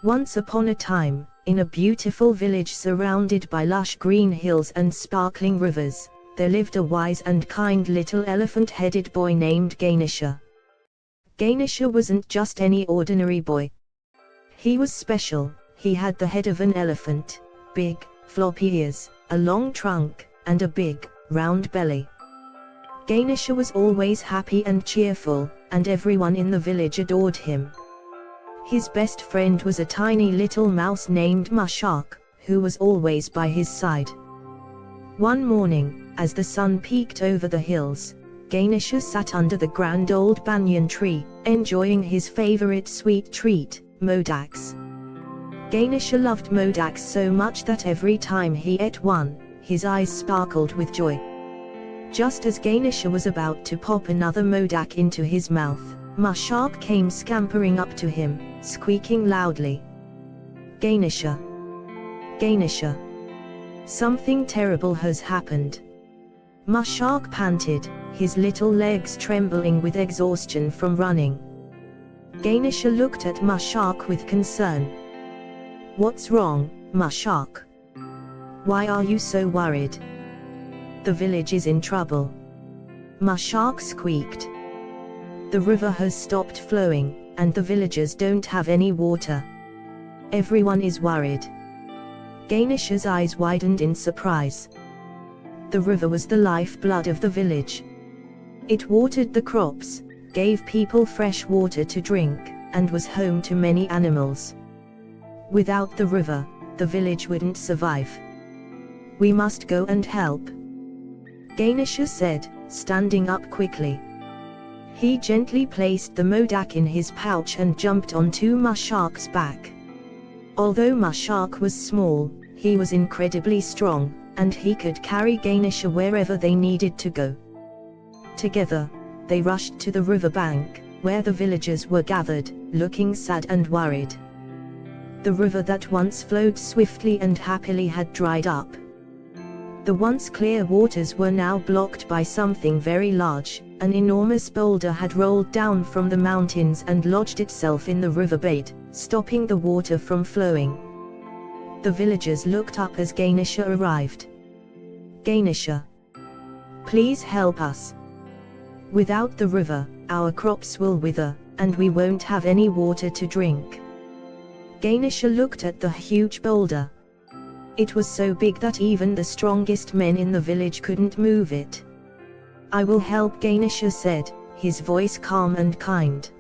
Once upon a time, in a beautiful village surrounded by lush green hills and sparkling rivers, there lived a wise and kind little elephant-headed boy named Ganesha. Ganesha wasn't just any ordinary boy. He was special. He had the head of an elephant, big, floppy ears, a long trunk, and a big, round belly. Ganesha was always happy and cheerful, and everyone in the village adored him. His best friend was a tiny little mouse named Mushak, who was always by his side. One morning, as the sun peeked over the hills, Ganesha sat under the grand old banyan tree, enjoying his favorite sweet treat, modaks. Ganesha loved modaks so much that every time he ate one, his eyes sparkled with joy. Just as Ganesha was about to pop another modak into his mouth, Mushak came scampering up to him, squeaking loudly. "Ganesha! Ganesha! Something terrible has happened." Mushak panted, his little legs trembling with exhaustion from running. Ganesha looked at Mushak with concern. "What's wrong, Mushak? Why are you so worried?" "The village is in trouble," Mushak squeaked. "The river has stopped flowing, and the villagers don't have any water. Everyone is worried." Ganesha's eyes widened in surprise. The river was the lifeblood of the village. It watered the crops, gave people fresh water to drink, and was home to many animals. Without the river, the village wouldn't survive. "We must go and help," Ganesha said, standing up quickly. He gently placed the modak in his pouch and jumped onto Mushak's back. Although Mushak was small, he was incredibly strong, and he could carry Ganesha wherever they needed to go. Together, they rushed to the riverbank, where the villagers were gathered, looking sad and worried. The river that once flowed swiftly and happily had dried up. The once clear waters were now blocked by something very large. An enormous boulder had rolled down from the mountains and lodged itself in the riverbed, stopping the water from flowing. The villagers looked up as Ganesha arrived. "Ganesha, please help us. Without the river, our crops will wither, and we won't have any water to drink." Ganesha looked at the huge boulder. It was so big that even the strongest men in the village couldn't move it. "I will help," Ganesha said, his voice calm and kind.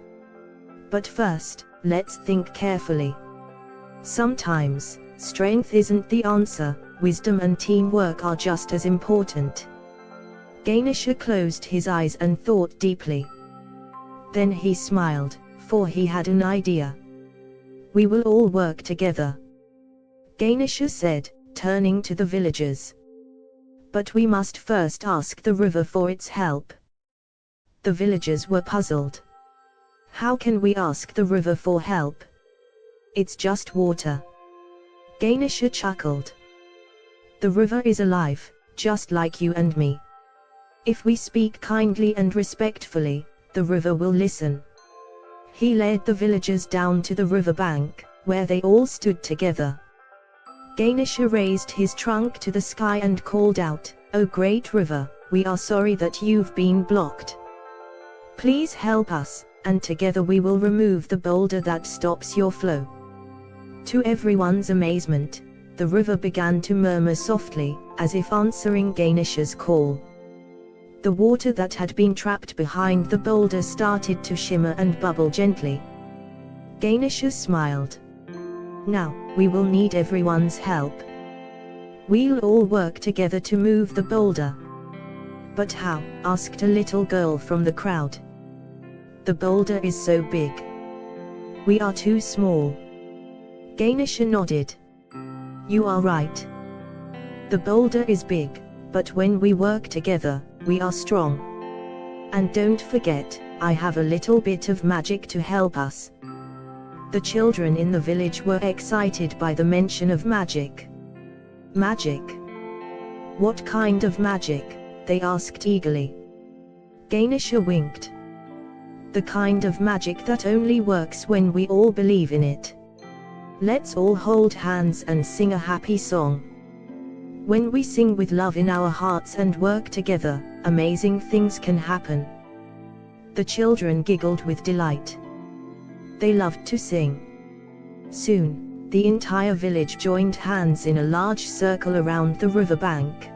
"But first, let's think carefully. Sometimes, strength isn't the answer, wisdom and teamwork are just as important." Ganesha closed his eyes and thought deeply. Then he smiled, for he had an idea. "We will all work together," Ganesha said, turning to the villagers. "But we must first ask the river for its help." The villagers were puzzled. "How can we ask the river for help? It's just water." Ganesha chuckled. "The river is alive, just like you and me. If we speak kindly and respectfully, the river will listen." He led the villagers down to the riverbank, where they all stood together. Ganesha raised his trunk to the sky and called out, "O great river, we are sorry that you've been blocked. Please help us, and together we will remove the boulder that stops your flow." To everyone's amazement, the river began to murmur softly, as if answering Ganesha's call. The water that had been trapped behind the boulder started to shimmer and bubble gently. Ganesha smiled. "Now, we will need everyone's help. We'll all work together to move the boulder." "But how?" asked a little girl from the crowd. "The boulder is so big. We are too small." Ganesha nodded. "You are right. The boulder is big, but when we work together, we are strong. And don't forget, I have a little bit of magic to help us." The children in the village were excited by the mention of magic. "Magic? What kind of magic?" they asked eagerly. Ganesha winked. "The kind of magic that only works when we all believe in it. Let's all hold hands and sing a happy song. When we sing with love in our hearts and work together, amazing things can happen." The children giggled with delight. They loved to sing. Soon, the entire village joined hands in a large circle around the riverbank.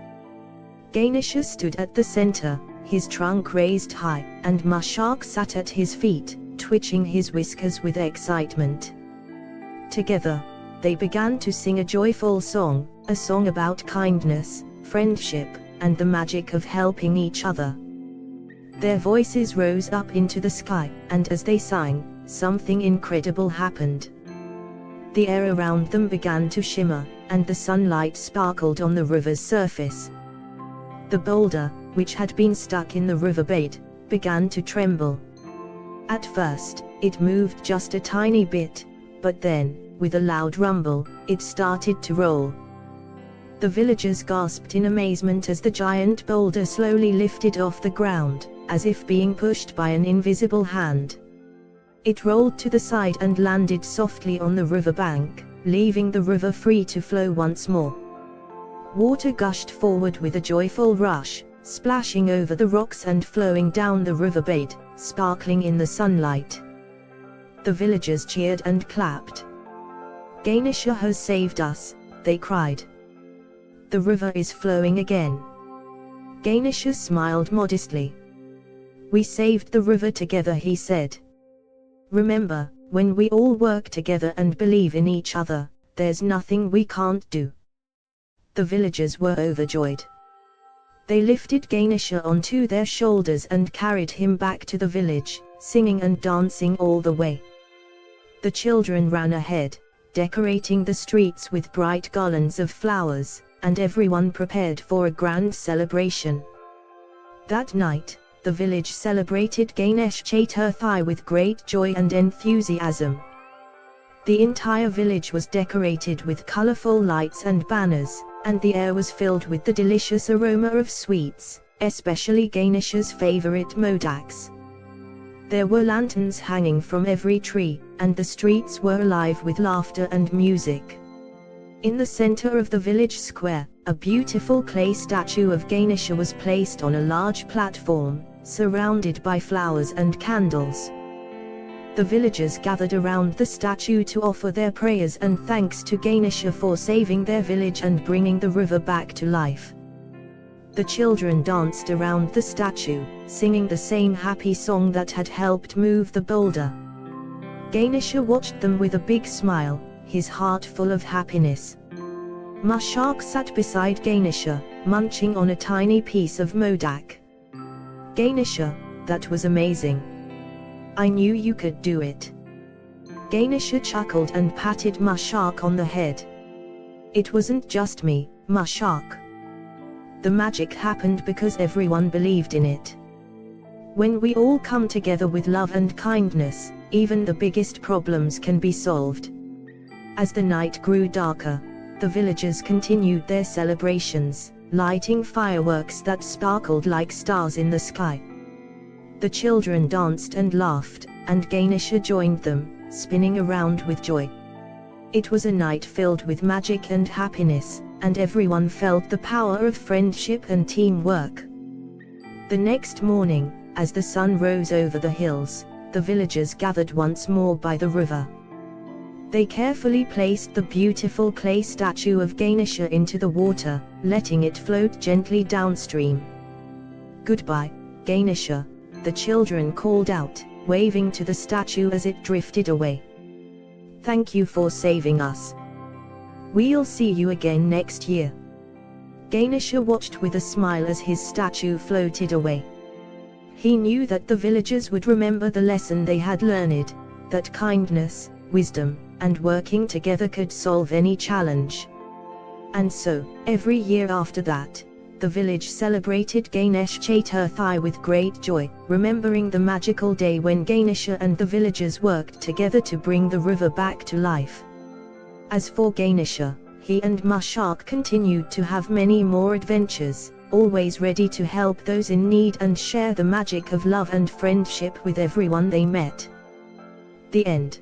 Ganesha stood at the center, his trunk raised high, and Mushak sat at his feet, twitching his whiskers with excitement. Together, they began to sing a joyful song, a song about kindness, friendship, and the magic of helping each other. Their voices rose up into the sky, and as they sang, something incredible happened. The air around them began to shimmer, and the sunlight sparkled on the river's surface. The boulder, which had been stuck in the riverbed, began to tremble. At first, it moved just a tiny bit, but then, with a loud rumble, it started to roll. The villagers gasped in amazement as the giant boulder slowly lifted off the ground, as if being pushed by an invisible hand. It rolled to the side and landed softly on the riverbank, leaving the river free to flow once more. Water gushed forward with a joyful rush, splashing over the rocks and flowing down the riverbed, sparkling in the sunlight. The villagers cheered and clapped. "Ganesha has saved us," they cried. "The river is flowing again." Ganesha smiled modestly. "We saved the river together," he said. "Remember, when we all work together and believe in each other, there's nothing we can't do." The villagers were overjoyed. They lifted Ganesha onto their shoulders and carried him back to the village, singing and dancing all the way. The children ran ahead, decorating the streets with bright garlands of flowers, and everyone prepared for a grand celebration. That night, the village celebrated Ganesh Chaturthi with great joy and enthusiasm. The entire village was decorated with colorful lights and banners, and the air was filled with the delicious aroma of sweets, especially Ganesha's favorite modaks. There were lanterns hanging from every tree, and the streets were alive with laughter and music. In the center of the village square, a beautiful clay statue of Ganesha was placed on a large platform, surrounded by flowers and candles. The villagers gathered around the statue to offer their prayers and thanks to Ganesha for saving their village and bringing the river back to life. The children danced around the statue, singing the same happy song that had helped move the boulder. Ganesha watched them with a big smile, his heart full of happiness. Mushak sat beside Ganesha, munching on a tiny piece of modak. "Ganesha, that was amazing. I knew you could do it." Ganesha chuckled and patted Mushak on the head. "It wasn't just me, Mushak. The magic happened because everyone believed in it. When we all come together with love and kindness, even the biggest problems can be solved." As the night grew darker, the villagers continued their celebrations, lighting fireworks that sparkled like stars in the sky. The children danced and laughed, and Ganesha joined them, spinning around with joy. It was a night filled with magic and happiness, and everyone felt the power of friendship and teamwork. The next morning, as the sun rose over the hills, the villagers gathered once more by the river. They carefully placed the beautiful clay statue of Ganesha into the water, letting it float gently downstream. "Goodbye, Ganesha," the children called out, waving to the statue as it drifted away. "Thank you for saving us. We'll see you again next year." Ganesha watched with a smile as his statue floated away. He knew that the villagers would remember the lesson they had learned, that kindness, wisdom, and working together could solve any challenge. And so, every year after that, the village celebrated Ganesh Chaturthi with great joy, remembering the magical day when Ganesha and the villagers worked together to bring the river back to life. As for Ganesha, he and Mushak continued to have many more adventures, always ready to help those in need and share the magic of love and friendship with everyone they met. The end.